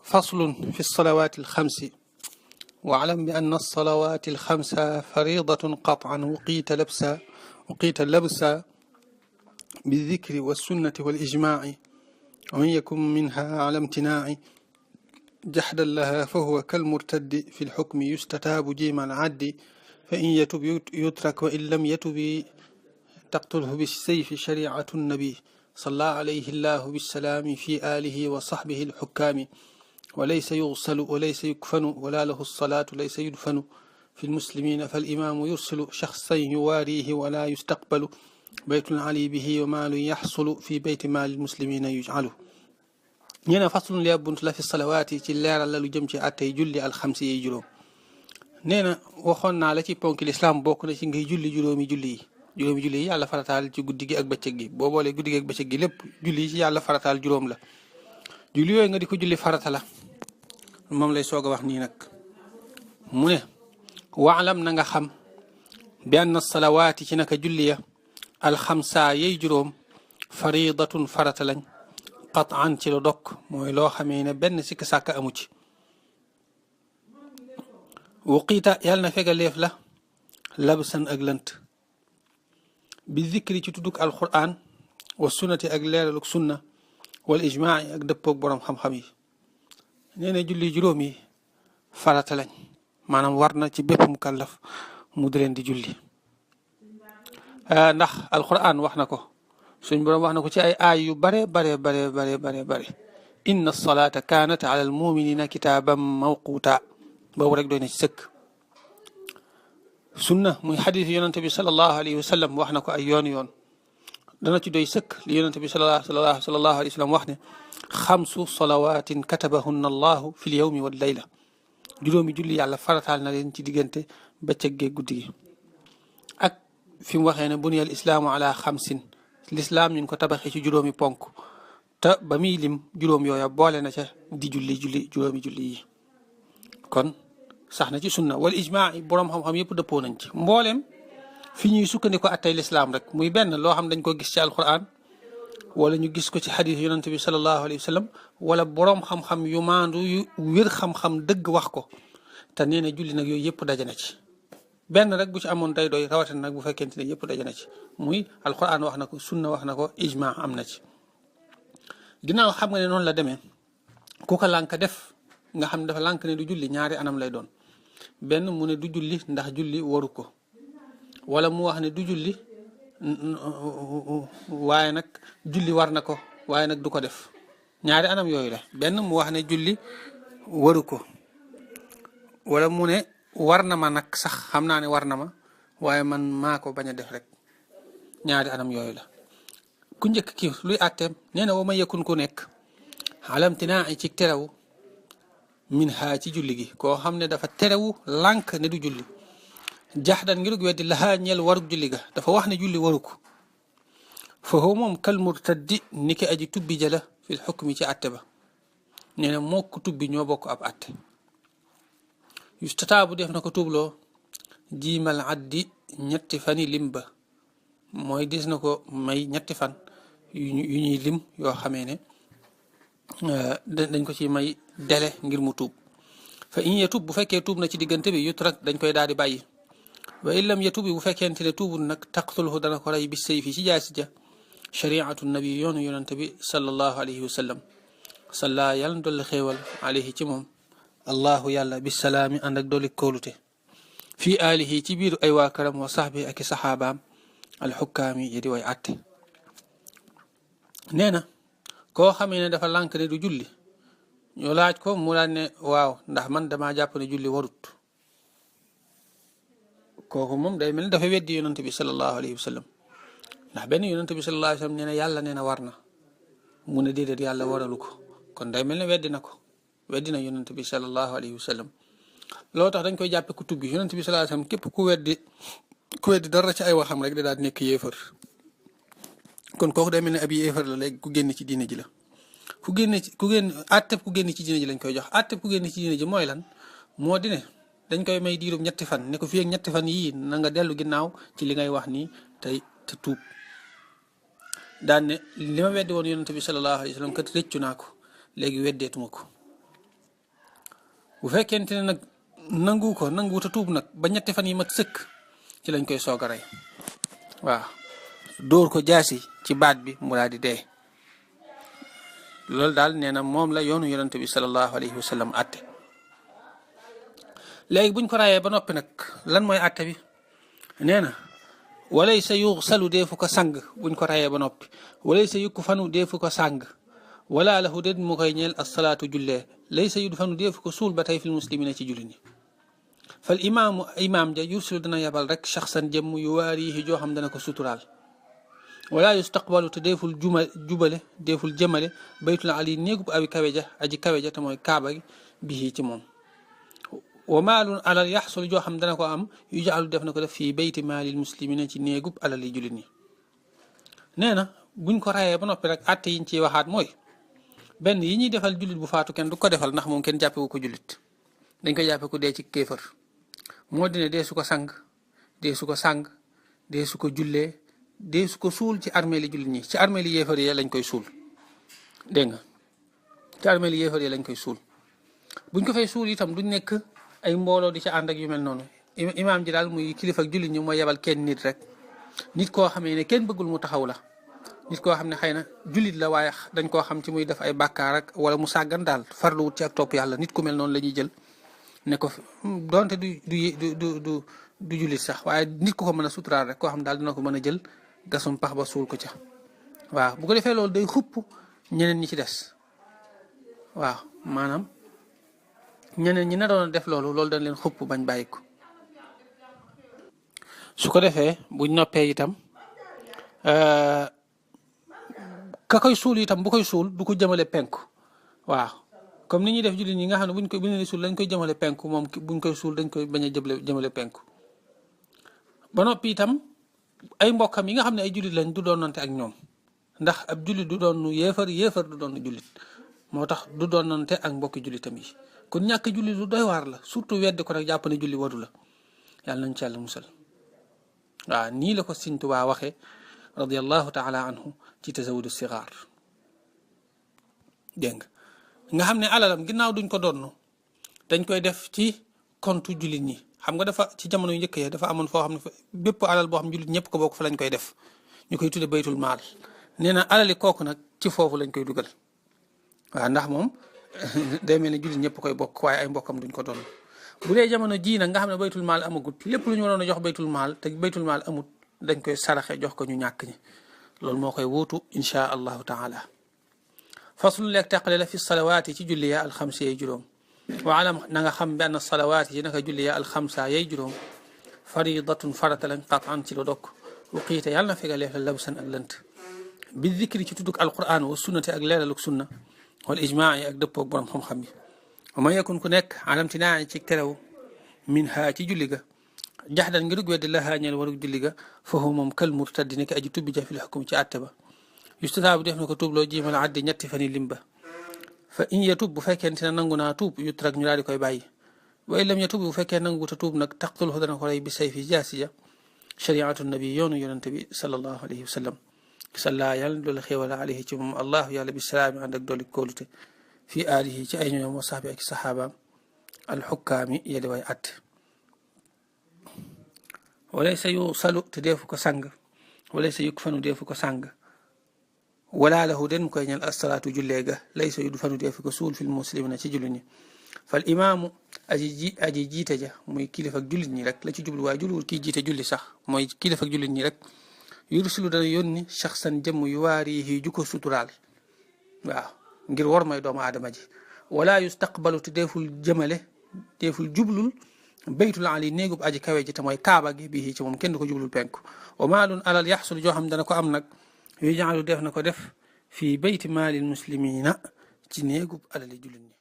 فصل في الصلوات الخمس. واعلم بأن الصلوات الخمس فريضة قطعا وقيت اللبس بالذكر والسنة والإجماع، ومن يكن منها على امتناع جحدا لها فهو كالمرتد في الحكم يستتاب جيم العد، فإن يتب يترك وإن لم يتب تقتله بالسيف شريعة النبي صلى عليه الله بالسلام في آله وصحبه الحكام، وليس يغسل وليس يكفن ولا له الصلاة ليس يدفن في المسلمين، فالإمام يرسل شخصا يواريه ولا يستقبل بيت علي به ومال يحصل في بيت مال المسلمين يجعله. ñeena faslun li bunt la fi salawaati ci leeral la lu jëm ci attey julli alxamsi yi juróom. nee na waxoon naa la ci ponki lislaam bokk na ci ngay julli juróomi julli yi yàlla farataal ci guddi gi ak bëccëg gi. boo boolee guddi gi ak bëccëg gi lépp julli yi ci yàlla farataal juróom la. julli yooyu nga di ko julli farata la moom lay soog a wax nii nag. mu ne waalam na nga xam bi anna salawaati ci naka julli ya alxamsa yey juróom faridatun farata lañ qataan ci lu dokk mooy loo xamee ne benn sikk sàkk amu ci. wuqiita yàlla na fegaleef la labsan ak lënt bi zikri ci tudduk alquran wa sunnati ak leeraluk sunna wal ijmaai ak dëppoog boroom xam-xam yi. nee na julli juróom yi farata lañ maanaam war na ci bépp mukallaf mu di leen di julli ndax alquran wax na ko, suñ boroom wax na ko ci ay aay yu bare inna salata kanat ala al muminina kitaaban mawquta boobu rek doy na ci sëkk. sunna muy xadis yonente bi salallahu alayhi wa sallam wax na ko ay yoon dana ci doy sëkk li yonente bi salallahu alayhi wa sallam wax ne xamsu salawatin katabahunna allahu fi l yawmi wal layla, juróomi julli yàlla farataal na leen ci diggante bëccëg gee guddi gi. ak fi mu waxee ne buniyal islaamu ala xamsin, lislaam ñu ngi ko tabaxee ci juróomi ponk te ba muy lim juróom yooya boole na ca di julli juróomi julli yi. kon sax na ci sunna wala ijmaa boroom xam-xam yëpp dëppoo nañ ci mbooleem fi ñuy sukkandiku attey lislaam rek muy benn loo xam dañ ko gis ci alquran wala ñu gis ko ci xadis yonante bi salallahu alayhi wa sallam wala boroom xam-xam yu maandu yu wér xam-xam dëgg wax ko te nee na julli nag yooyu yëpp daje na ci. benn rek bu ci amoon day doy rawatina nag bu fekkente ne yëpp daje na ci muy alquran wax na ko sunna wax na ko ijmaa am na ci. ginnaaw xam nga ne noonu la demee ku ko lànk def nga xam ne dafa lànk ne du julli ñaari anam lay doon. benn mu ne du julli ndax julli waru ko, wala mu wax ne du julli waaye nag julli war na ko waaye nag du ko def. ñaari anam yooyu la, benn mu wax ne julli waru ko wala mu ne war na ma nag sax xam naa ne war na ma waaye man maa ko bañ a def rek. ñaari anam yooyu la. ku njëkk ki luy àtteem nee na wa ma yëkkun ku nekk alamtinaa ci terewu min ha ci julli gi koo xam ne dafa terewu lànk ne du julli jaxdan ngirug weddi lahaa ñeel warug julli ga dafa wax ne julli waru ko foofu moom kal murtaddi ni ki aji tubbi jëla fil xukmi ci àtte ba. nee na moo ko tubbi ñoo bokk ab àtte. yustataabu def na ko tuubloo jiimal addi ñetti fani lim ba mooy gis na ko may ñetti fan yu ñuy lim yoo xamee ne dañ ko ci may dele ngir mu tuub. fa in yatub bu fekkee tuub na ci diggante bi yutrak dañ koy daal di bàyyi. wa in lam yatub bu fekkente ne tuubul nag taqtulhu dana ko rey bi sayfi ci jaasi ja shariatu nabi yoonu yonante bi sallallahu alayhi wa sallam salla yàlla dolli xéewal alayhi ci moom allahu yàlla bisalaami ànd ak dolli kóolute fii alihi ci biir ay waa këram wa saxbi ak i saxaabaam alxukkaami yi di way àtte. nee na koo xamee ne dafa lànk ne du julli ñu laaj ko mu daan ne waaw ndax man damaa jàpp ne julli warut, kooku moom day mel ne dafa weddi yonante bi salallahu alayhi wa sallam ndax benn yonante bi salallahu alayhi wa sallam nee na yàlla nee na war na mu ne déedéet yàlla waralu ko, kon day mel ne weddi na yonante bi salallahu alayhi wa sallam. loolu tax dañ koy jàppe ku tubbi yonante bi salallahu alayhi wa sallam képp ku weddi dara ci ay waxam rek da daal nekk yéefar. kon kooku day mel ne ab yéefar la léegi ku génn ci diine ji la. ku génn àtteb ku génn ci diine ji lañ koy jox. àtteb ku génn ci diine ji mooy lan moo di ne dañ koy may diirum ñetti fan ne ko fii ak ñetti fan yii na nga dellu ginnaaw ci li ngay wax nii te tuub. daan ne li ma weddi woon yonante bi sallallahu alayhi wa sallam kat rëccu naa ko léegi weddeetuma ko. bu fekkente ne nag nanguwuta tuub nag ba ñetti fan yi mat sëkk ci lañ koy soog a rey waaw dóor ko jaasi ci baat bi mu daal di dee loolu daal nee na moom la yoonu yonente bi sallallahu alayhi wa sallam atte léegi buñ ko rayee ba noppi nag lan mooy atte bi nee na walaysa yuxsalu deefu ko sang buñ ko rayee ba noppi walaysa yukku fanu deefu ko sang wala lahu déet mu koy ñeel asalaatu jullee laysa yud fanu deefu ko suul ba tey fil muslimina ci julli ñi fal imaamu imaam ja yursilu dana yabal rek shaxsan jëmm yu waarihi joo xam dana ko suturaal wala yustaqbalu te deeful deeful jëmale baytul ali néegub aji kawe ja te mooy kaaba gi bii ci moom wa maalun alal yaxsul joo xam dana ko am yu jaalu def na ko def fii bayti maalil muslimina ci néegub alal yi jullit ñi nee na buñ ko rayee ba noppi rek atte yiñ ciy waxaat mooy benn yi ñuy defal jullit bu faatu kenn du ko defal ndax moom kenn jàppewu ko jullit dañ koy jàppe ko dee ci kéefër moo dine dee su ko sang dee su ko jullee dee su ko suul ci armeeli jullit ñi ci armeeli yéefar yi lañ koy suul dégg nga ci armeeli yéefar yi lañ koy suul buñ ko fay suul itam duñ nekk ay mbooloo di ca ànd ak yu mel noonu imaam ji daal muy kilifa ak jullit ñi mooy yebal kenn nit rek nit koo xamee ne kenn bëggul mu taxaw la nit koo xam ne xëy na jullit la waaye dañ koo xam ci muy def ay bàkkaar ak wala mu sàggan daal farlu wut ci ak topp yàlla nit ku mel noonu la ñuy jël ne ko donte du jullit sax waaye nit ku ko mën a suturaal rek koo xam daal dina ko mën a jël gasum pax ba suul ko ca waaw bu ko defee loolu day xupp ñeneen ñi ci des waaw maanaam ñeneen ñi na doon def loolu dañ leen xupp bañ bàyyi ko su ko defee buñ noppee itam ka koy suul itam bu koy suul du ko jëmale penku waaw comme ni ñuy def jullit ñi nga xam ne buñ leen suul dañ koy jëmale penku moom buñ koy suul dañ koy bañ a jëmale penku ba noppi itam ay mbokkam yi nga xam ne ay jullit lañ du doonante ak ñoom ndax ab jullit du doon yéefar du doon jullit moo tax du doonante ak mbokki jullitam yi kon ñàkk jullit lu doy waar la surtout weddi ko nag jàpp ne julli waru la yàlla nañ ci yàlla musal waaw nii la ko Sëriñ Tuubaa waxee radiyallahu taala anhu ci tasawudu sigaar dégg nga xam ne alalam ginnaaw duñ ko donn dañ koy def ci compte jullit ñi xam nga dafa ci jamono yu njëkk ya dafa amoon foo xam ne bépp alal boo xam jullit ñëpp ko bokk fa lañ koy def ñu koy tudde baytul maal nee na alali kooku nag ci foofu lañ koy dugal waaw ndax moom day mel ne jullit ñëpp koy bokk waaye ay mbokkam duñ ko donn bu dee jamono jii nag nga xam ne baytul maal amagut lépp lu ñu waroon a jox baytul maal te baytul maal amut dañ koy saraxe jox ko ñu ñàkk ñi loolu moo koy wuutu inchaa allahu taala faslu leeg teqale la fi salawaat yi ci julli ya alxamsa yay juróom wa alam na nga xam benn salawaat yi naka julli ya alxamsa yay juróom faridatun farata lañ qatan ci lu dokk wuqiite yàlla na fegaleef la labsan ak lënt bi dikri ci tudduk alquran wa sunnati ak leeraluk sunna wal ijmaa yi ak dëppoog borom xam-xam yi wa man yakun ku nekk alamtinaa ci terew min ha ci julli ga jaxdan ngir weddi la xaañeel warug julli ga foofu moom kal murtaddi nekk aji tubbi ja fil xukum ci àtte ba yustataabu def na ko tuub loo jiimal addi ñetti fani limba fa in ya tub bu fekkente ne nangu naa tuub yutrak ñu daal di koy bàyyi wa in lam ya tub bu fekkee nangu ta tuub nag taqtulhu dana ko rey bi sayfi jaasi ja shariatu nabi yoonu yonente bi sallallahu alayhi wa sallam salla yàlla doole xéewala alayhi ci moom allahu yàlla bi salaami ànd ak dooli kóolute fii aalihi ci ay ñoñom wa sahbi ak saxaabaam alxukkaami yedi way at walaysa yusalu te deefu ko sang walaysa yukfanu deefu ko sang wala lahu den mu koy ñal asalaatu jullee ga laysa yudfanu deefu ko suul fil muslimina ci jullit ñi fal imaamu aji jiite ja muy kilifa ak jullit ñi rek la ci jublu waaye jubluwul kii jiite julli sax mooy kilifa ak jullit ñi rek yursilu dana yónni shaxsan jëmm yu waarihi ju ko suturaal waaw ngir war may doomu aadama ji wala yustaqbalu te deeful jublul baytul ali néegub aji kawe ji te mooy kaaba gi bii ci moom kenn du ko jublul penku wa maalun alal yaxsul joo xam dana ko am nag yu jaalu def na ko def fii bayti maalil muslimina ci néegub alali jullit ñi